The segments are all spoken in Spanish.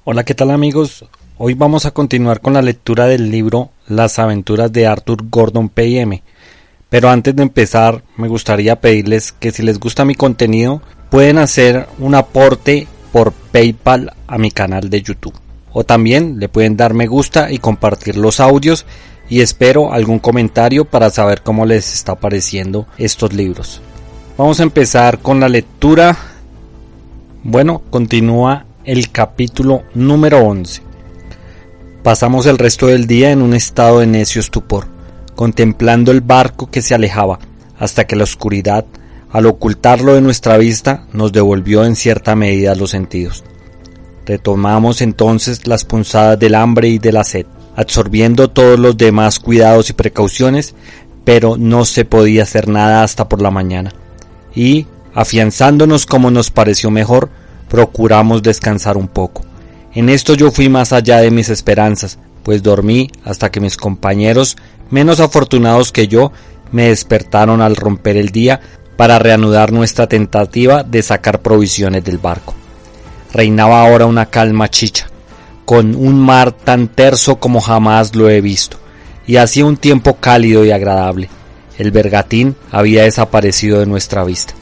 Hola, ¿qué tal amigos? Hoy vamos a continuar con la lectura del libro Las aventuras de Arthur Gordon Pym. Pero antes de empezar, me gustaría pedirles que si les gusta mi contenido, pueden hacer un aporte por PayPal a mi canal de YouTube. O también le pueden dar me gusta y compartir los audios, y espero algún comentario para saber cómo les está pareciendo estos libros. Vamos a empezar con la lectura. Bueno, continúa el capítulo número 11. Pasamos el resto del día en un estado de necio estupor, contemplando el barco que se alejaba, hasta que la oscuridad, al ocultarlo de nuestra vista, nos devolvió en cierta medida los sentidos. Retomamos entonces las punzadas del hambre y de la sed, absorbiendo todos los demás cuidados y precauciones, pero no se podía hacer nada hasta por la mañana, y, afianzándonos como nos pareció mejor, procuramos descansar un poco. En esto yo fui más allá de mis esperanzas, pues dormí hasta que mis compañeros, menos afortunados que yo, me despertaron al romper el día para reanudar nuestra tentativa de sacar provisiones del barco. Reinaba ahora una calma chicha, con un mar tan terso como jamás lo he visto, y hacía un tiempo cálido y agradable. El bergantín había desaparecido de nuestra vista.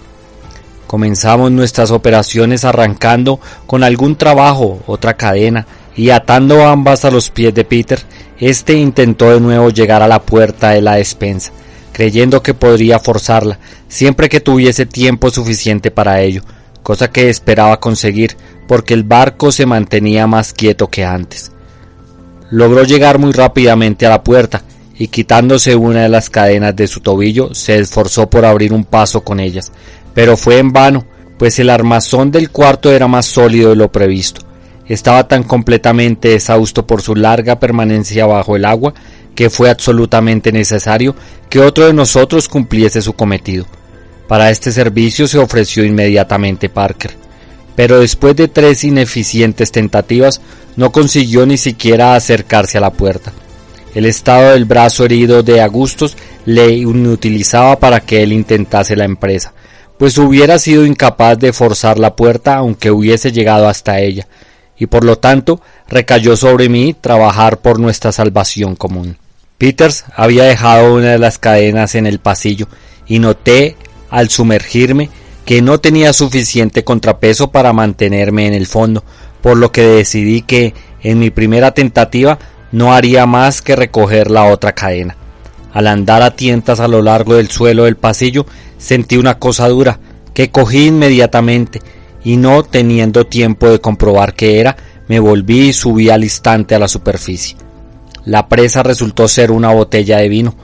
Comenzamos nuestras operaciones arrancando con algún trabajo otra cadena y atando ambas a los pies de Peter. Este intentó de nuevo llegar a la puerta de la despensa, creyendo que podría forzarla siempre que tuviese tiempo suficiente para ello, cosa que esperaba conseguir porque el barco se mantenía más quieto que antes. Logró llegar muy rápidamente a la puerta y, quitándose una de las cadenas de su tobillo, se esforzó por abrir un paso con ellas, pero fue en vano, pues el armazón del cuarto era más sólido de lo previsto. Estaba tan completamente exhausto por su larga permanencia bajo el agua que fue absolutamente necesario que otro de nosotros cumpliese su cometido. Para este servicio se ofreció inmediatamente Parker, pero después de 3 ineficientes tentativas no consiguió ni siquiera acercarse a la puerta. El estado del brazo herido de Augustus le inutilizaba para que él intentase la empresa, pues hubiera sido incapaz de forzar la puerta aunque hubiese llegado hasta ella, y por lo tanto recayó sobre mí trabajar por nuestra salvación común. Peters había dejado una de las cadenas en el pasillo, y noté al sumergirme que no tenía suficiente contrapeso para mantenerme en el fondo, por lo que decidí que, en mi primera tentativa, no haría más que recoger la otra cadena. Al andar a tientas a lo largo del suelo del pasillo, sentí una cosa dura, que cogí inmediatamente, y no teniendo tiempo de comprobar qué era, me volví y subí al instante a la superficie. La presa resultó ser una botella de vino,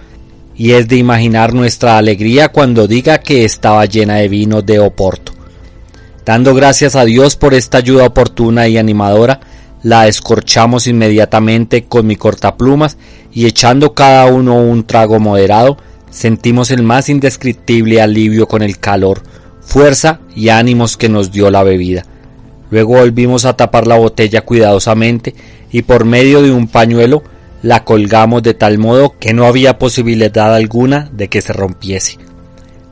y es de imaginar nuestra alegría cuando diga que estaba llena de vino de Oporto. Dando gracias a Dios por esta ayuda oportuna y animadora, la descorchamos inmediatamente con mi cortaplumas y, echando cada uno un trago moderado, sentimos el más indescriptible alivio con el calor, fuerza y ánimos que nos dio la bebida. Luego volvimos a tapar la botella cuidadosamente y, por medio de un pañuelo, la colgamos de tal modo que no había posibilidad alguna de que se rompiese.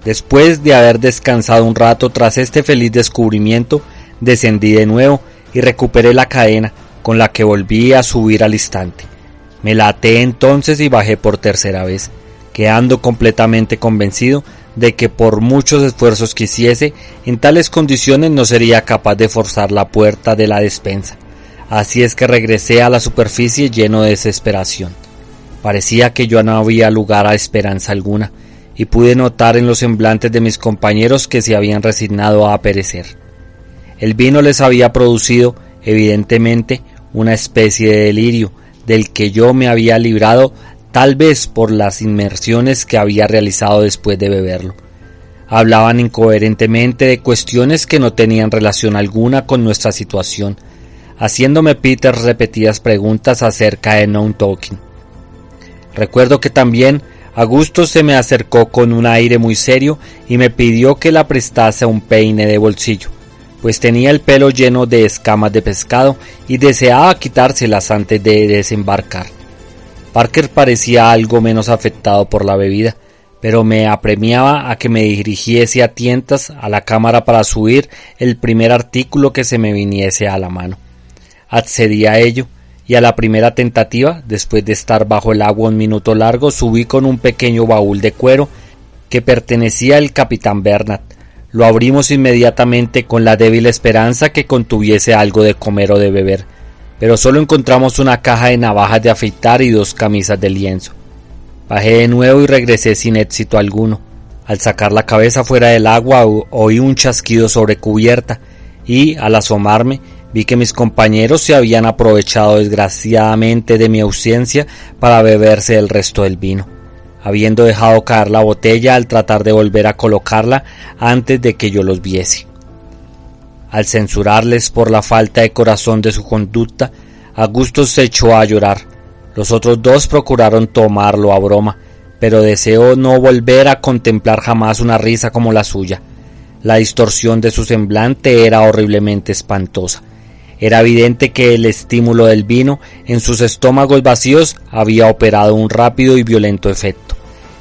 Después de haber descansado un rato tras este feliz descubrimiento, descendí de nuevo y recuperé la cadena, con la que volví a subir al instante. Me la até entonces y bajé por tercera vez, quedando completamente convencido de que por muchos esfuerzos que hiciese, en tales condiciones no sería capaz de forzar la puerta de la despensa. Así es que regresé a la superficie lleno de desesperación. Parecía que yo no había lugar a esperanza alguna, y pude notar en los semblantes de mis compañeros que se habían resignado a perecer. El vino les había producido, evidentemente, una especie de delirio, del que yo me había librado tal vez por las inmersiones que había realizado después de beberlo. Hablaban incoherentemente de cuestiones que no tenían relación alguna con nuestra situación, haciéndome Peter repetidas preguntas acerca de Nantucket. Recuerdo que también Augustus se me acercó con un aire muy serio y me pidió que la prestase un peine de bolsillo, pues tenía el pelo lleno de escamas de pescado y deseaba quitárselas antes de desembarcar. Parker parecía algo menos afectado por la bebida, pero me apremiaba a que me dirigiese a tientas a la cámara para subir el primer artículo que se me viniese a la mano. accedí a ello, y a la primera tentativa, después de estar bajo el agua un minuto largo, subí con un pequeño baúl de cuero que pertenecía al capitán Bernard. Lo abrimos inmediatamente con la débil esperanza que contuviese algo de comer o de beber, pero solo encontramos una caja de navajas de afeitar y 2 camisas de lienzo. Bajé de nuevo y regresé sin éxito alguno. Al sacar la cabeza fuera del agua oí un chasquido sobre cubierta y, al asomarme, vi que mis compañeros se habían aprovechado desgraciadamente de mi ausencia para beberse el resto del vino, habiendo dejado caer la botella al tratar de volver a colocarla antes de que yo los viese. Al censurarles por la falta de corazón de su conducta, Augustus se echó a llorar. Los otros 2 procuraron tomarlo a broma, pero deseó no volver a contemplar jamás una risa como la suya. La distorsión de su semblante era horriblemente espantosa. Era evidente que el estímulo del vino en sus estómagos vacíos había operado un rápido y violento efecto,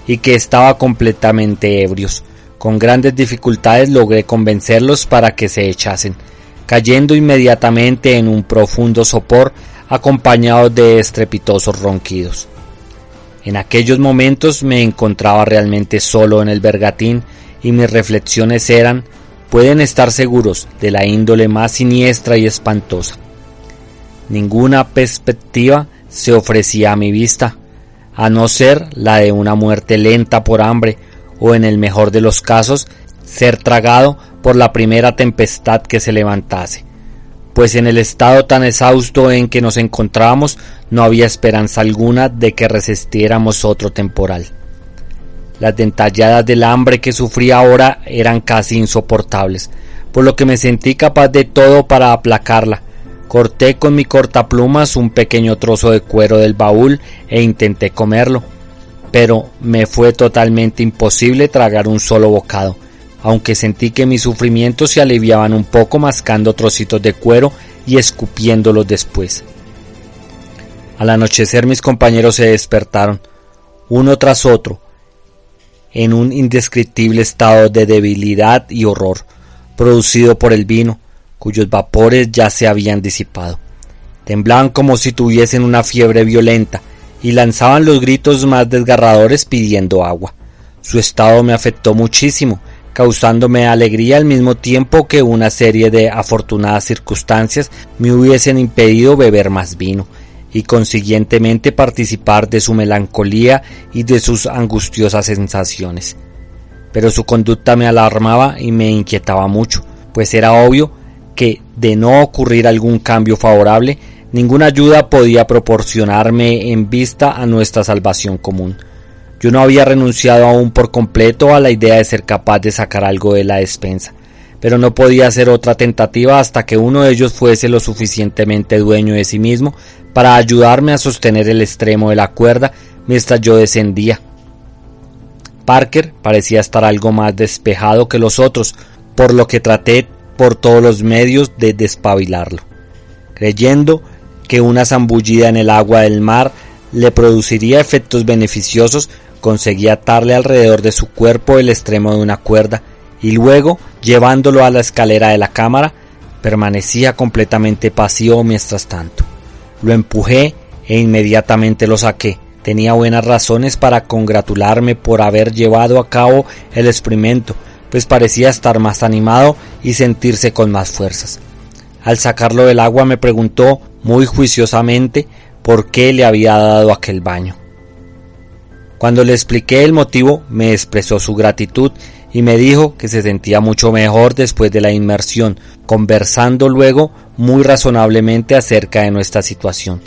y que estaba completamente ebrios. Con grandes dificultades logré convencerlos para que se echasen, cayendo inmediatamente en un profundo sopor acompañados de estrepitosos ronquidos. En aquellos momentos me encontraba realmente solo en el bergantín y mis reflexiones eran, pueden estar seguros, de la índole más siniestra y espantosa. Ninguna perspectiva se ofrecía a mi vista, a no ser la de una muerte lenta por hambre o, en el mejor de los casos, ser tragado por la primera tempestad que se levantase, pues en el estado tan exhausto en que nos encontrábamos no había esperanza alguna de que resistiéramos otro temporal. Las dentalladas del hambre que sufría ahora eran casi insoportables, por lo que me sentí capaz de todo para aplacarla. Corté con mi cortaplumas un pequeño trozo de cuero del baúl e intenté comerlo, pero me fue totalmente imposible tragar un solo bocado, aunque sentí que mis sufrimientos se aliviaban un poco mascando trocitos de cuero y escupiéndolos después. Al anochecer mis compañeros se despertaron, uno tras otro, en un indescriptible estado de debilidad y horror, producido por el vino, cuyos vapores ya se habían disipado. Temblaban como si tuviesen una fiebre violenta y lanzaban los gritos más desgarradores pidiendo agua. Su estado me afectó muchísimo, causándome alegría al mismo tiempo que una serie de afortunadas circunstancias me hubiesen impedido beber más vino y consiguientemente participar de su melancolía y de sus angustiosas sensaciones. Pero su conducta me alarmaba y me inquietaba mucho, pues era obvio que, de no ocurrir algún cambio favorable, ninguna ayuda podía proporcionarme en vista a nuestra salvación común. Yo no había renunciado aún por completo a la idea de ser capaz de sacar algo de la despensa, pero no podía hacer otra tentativa hasta que uno de ellos fuese lo suficientemente dueño de sí mismo para ayudarme a sostener el extremo de la cuerda mientras yo descendía. Parker parecía estar algo más despejado que los otros, por lo que traté por todos los medios de despabilarlo. Creyendo que una zambullida en el agua del mar le produciría efectos beneficiosos, conseguí atarle alrededor de su cuerpo el extremo de una cuerda y luego, llevándolo a la escalera de la cámara, permanecía completamente pasivo mientras tanto. Lo empujé e inmediatamente lo saqué. Tenía buenas razones para congratularme por haber llevado a cabo el experimento, pues parecía estar más animado y sentirse con más fuerzas. Al sacarlo del agua me preguntó muy juiciosamente por qué le había dado aquel baño. Cuando le expliqué el motivo, me expresó su gratitud y me dijo que se sentía mucho mejor después de la inmersión, conversando luego muy razonablemente acerca de nuestra situación.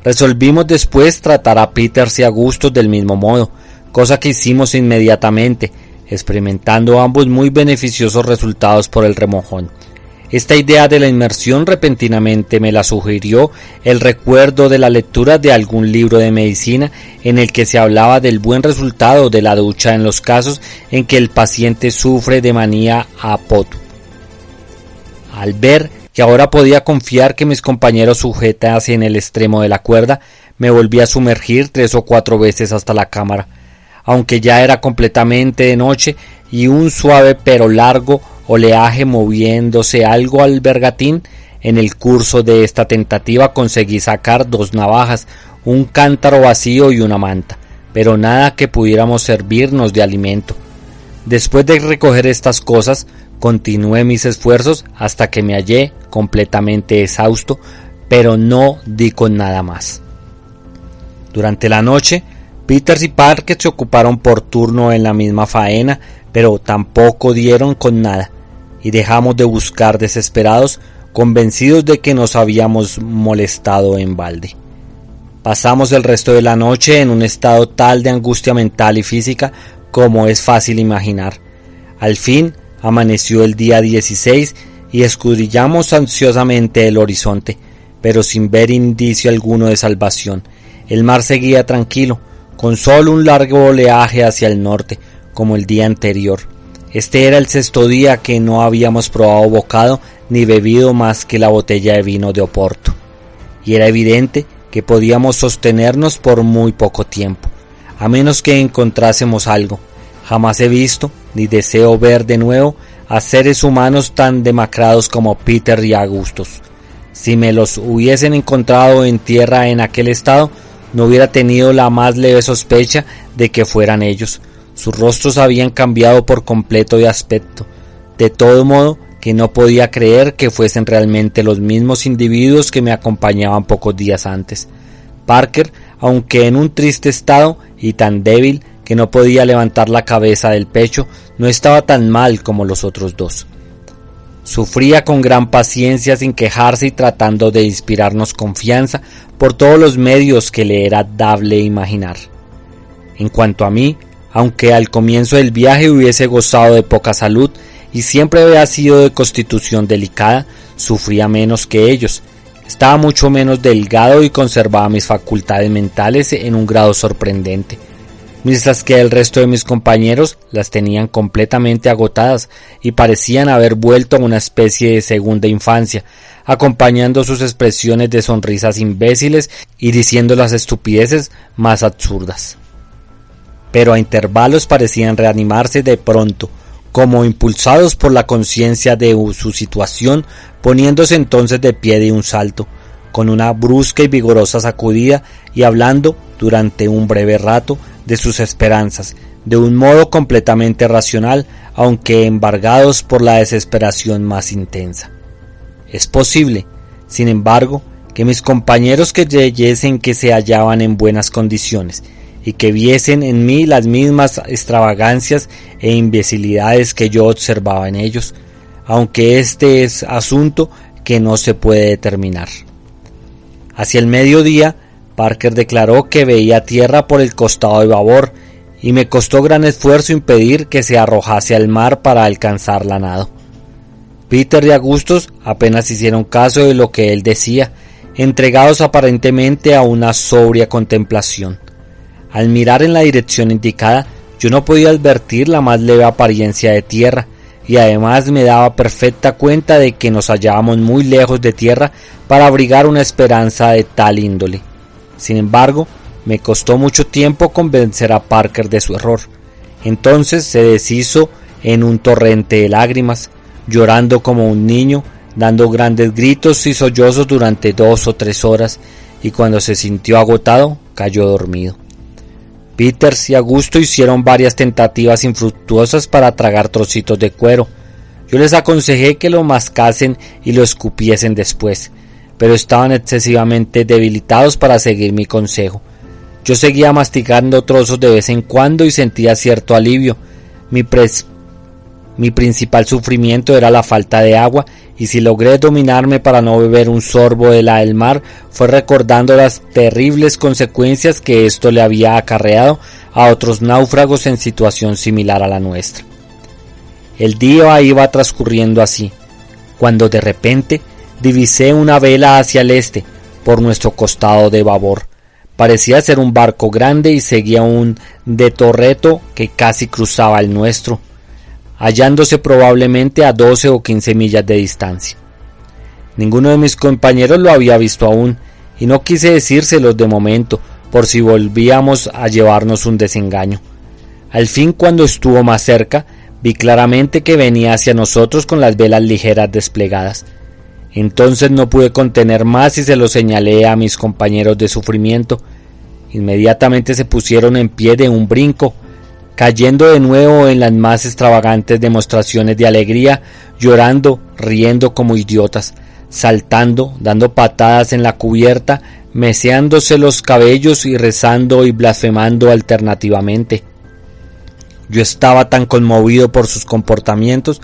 Resolvimos después tratar a Peters y a Augustus del mismo modo, cosa que hicimos inmediatamente, experimentando ambos muy beneficiosos resultados por el remojón. Esta idea de la inmersión repentinamente me la sugirió el recuerdo de la lectura de algún libro de medicina en el que se hablaba del buen resultado de la ducha en los casos en que el paciente sufre de manía apotu. Al ver que ahora podía confiar que mis compañeros sujetasen el extremo de la cuerda, me volví a sumergir 3 o 4 veces hasta la cámara, aunque ya era completamente de noche y un suave pero largo oleaje moviéndose algo al bergantín En el curso de esta tentativa conseguí sacar 2 navajas, un cántaro vacío y una manta, pero nada que pudiéramos servirnos de alimento. Después de recoger estas cosas, continué mis esfuerzos hasta que me hallé completamente exhausto, pero no di con nada más. Durante la noche, Peters y Parker se ocuparon por turno en la misma faena, pero tampoco dieron con nada, y dejamos de buscar desesperados, convencidos de que nos habíamos molestado en balde. Pasamos el resto de la noche en un estado tal de angustia mental y física como es fácil imaginar. Al fin amaneció el día 16 y escudriñamos ansiosamente el horizonte, pero sin ver indicio alguno de salvación. El mar seguía tranquilo, con solo un largo oleaje hacia el norte, como el día anterior. Este era el 6º día que no habíamos probado bocado ni bebido más que la botella de vino de Oporto, y era evidente que podíamos sostenernos por muy poco tiempo, a menos que encontrásemos algo. Jamás he visto, ni deseo ver de nuevo, a seres humanos tan demacrados como Peter y Augustus. Si me los hubiesen encontrado en tierra en aquel estado, no hubiera tenido la más leve sospecha de que fueran ellos. Sus rostros habían cambiado por completo de aspecto, de todo modo que no podía creer que fuesen realmente los mismos individuos que me acompañaban pocos días antes. Parker, aunque en un triste estado y tan débil que no podía levantar la cabeza del pecho, no estaba tan mal como los otros 2. Sufría con gran paciencia sin quejarse y tratando de inspirarnos confianza por todos los medios que le era dable imaginar. En cuanto a mí, aunque al comienzo del viaje hubiese gozado de poca salud y siempre había sido de constitución delicada, sufría menos que ellos. Estaba mucho menos delgado y conservaba mis facultades mentales en un grado sorprendente, mientras que el resto de mis compañeros las tenían completamente agotadas y parecían haber vuelto a una especie de segunda infancia, acompañando sus expresiones de sonrisas imbéciles y diciendo las estupideces más absurdas. Pero a intervalos parecían reanimarse de pronto, como impulsados por la conciencia de su situación, poniéndose entonces de pie de un salto, con una brusca y vigorosa sacudida y hablando durante un breve rato de sus esperanzas, de un modo completamente racional, aunque embargados por la desesperación más intensa. Es posible, sin embargo, que mis compañeros creyesen que se hallaban en buenas condiciones y que viesen en mí las mismas extravagancias e imbecilidades que yo observaba en ellos, aunque este es asunto que no se puede determinar. Hacia el mediodía, Parker declaró que veía tierra por el costado de babor, y me costó gran esfuerzo impedir que se arrojase al mar para alcanzar la nado. Peter y Augustus apenas hicieron caso de lo que él decía, entregados aparentemente a una sobria contemplación. Al mirar en la dirección indicada, yo no podía advertir la más leve apariencia de tierra, y además me daba perfecta cuenta de que nos hallábamos muy lejos de tierra para abrigar una esperanza de tal índole. Sin embargo, me costó mucho tiempo convencer a Parker de su error. Entonces se deshizo en un torrente de lágrimas, llorando como un niño, dando grandes gritos y sollozos durante 2 o 3 horas, y cuando se sintió agotado, cayó dormido. Peters y Augusto hicieron varias tentativas infructuosas para tragar trocitos de cuero. Yo les aconsejé que lo mascasen y lo escupiesen después, pero estaban excesivamente debilitados para seguir mi consejo. Yo seguía masticando trozos de vez en cuando y sentía cierto alivio. Mi principal sufrimiento era la falta de agua, y si logré dominarme para no beber un sorbo de la del mar, fue recordando las terribles consecuencias que esto le había acarreado a otros náufragos en situación similar a la nuestra. El día iba transcurriendo así, cuando de repente divisé una vela hacia el este, por nuestro costado de babor. Parecía ser un barco grande y seguía un de torreto que casi cruzaba el nuestro, hallándose probablemente a 12 o 15 millas de distancia. Ninguno de mis compañeros lo había visto aún, y no quise decírselos de momento, por si volvíamos a llevarnos un desengaño. Al fin, cuando estuvo más cerca, vi claramente que venía hacia nosotros con las velas ligeras desplegadas. Entonces no pude contener más y se lo señalé a mis compañeros de sufrimiento. Inmediatamente se pusieron en pie de un brinco, cayendo de nuevo en las más extravagantes demostraciones de alegría, llorando, riendo como idiotas, saltando, dando patadas en la cubierta, meseándose los cabellos y rezando y blasfemando alternativamente. Yo estaba tan conmovido por sus comportamientos,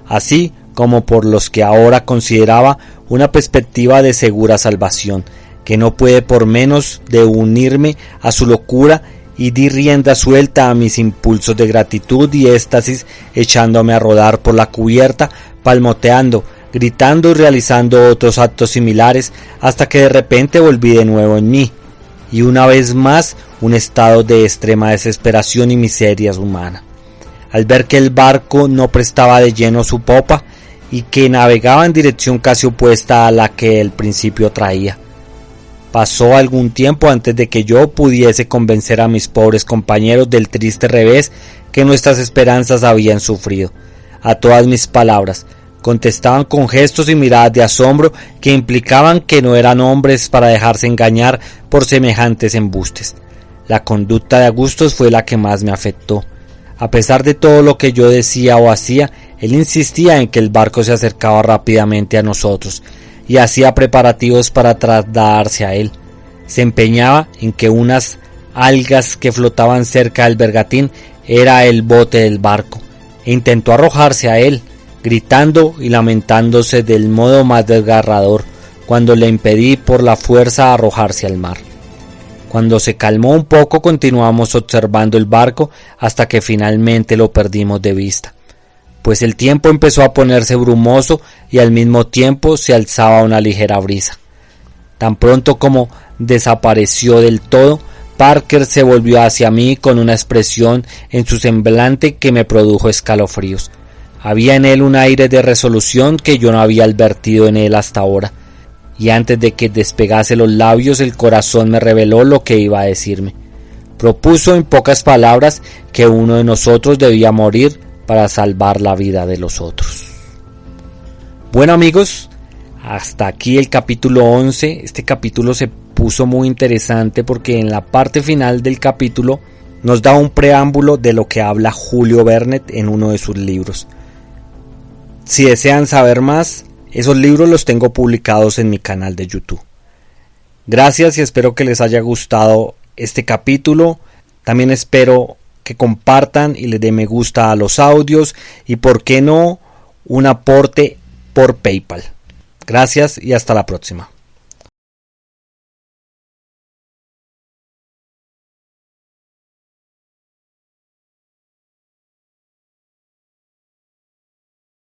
así como por los que ahora consideraba una perspectiva de segura salvación, que no pude por menos de unirme a su locura y di rienda suelta a mis impulsos de gratitud y éxtasis, echándome a rodar por la cubierta, palmoteando, gritando y realizando otros actos similares, hasta que de repente volví de nuevo en mí, y una vez más un estado de extrema desesperación y miseria humana. Al ver que el barco no prestaba de lleno su popa y que navegaba en dirección casi opuesta a la que al principio traía. Pasó algún tiempo antes de que yo pudiese convencer a mis pobres compañeros del triste revés que nuestras esperanzas habían sufrido. A todas mis palabras contestaban con gestos y miradas de asombro que implicaban que no eran hombres para dejarse engañar por semejantes embustes. La conducta de Augustus fue la que más me afectó. A pesar de todo lo que yo decía o hacía, él insistía en que el barco se acercaba rápidamente a nosotros y hacía preparativos para trasladarse a él. Se empeñaba en que unas algas que flotaban cerca del bergantín era el bote del barco, e intentó arrojarse a él, gritando y lamentándose del modo más desgarrador, cuando le impedí por la fuerza arrojarse al mar. Cuando se calmó un poco, continuamos observando el barco hasta que finalmente lo perdimos de vista, pues el tiempo empezó a ponerse brumoso y al mismo tiempo se alzaba una ligera brisa. Tan pronto como desapareció del todo, Parker se volvió hacia mí con una expresión en su semblante que me produjo escalofríos. Había en él un aire de resolución que yo no había advertido en él hasta ahora, y antes de que despegase los labios el corazón me reveló lo que iba a decirme. Propuso en pocas palabras que uno de nosotros debía morir para salvar la vida de los otros. Bueno amigos, hasta aquí el capítulo 11. Este capítulo se puso muy interesante porque en la parte final del capítulo nos da un preámbulo de lo que habla Julio Verne en uno de sus libros. Si desean saber más, esos libros los tengo publicados en mi canal de YouTube. Gracias y espero que les haya gustado este capítulo. También espero que compartan y le den me gusta a los audios y por qué no un aporte por PayPal. Gracias y hasta la próxima.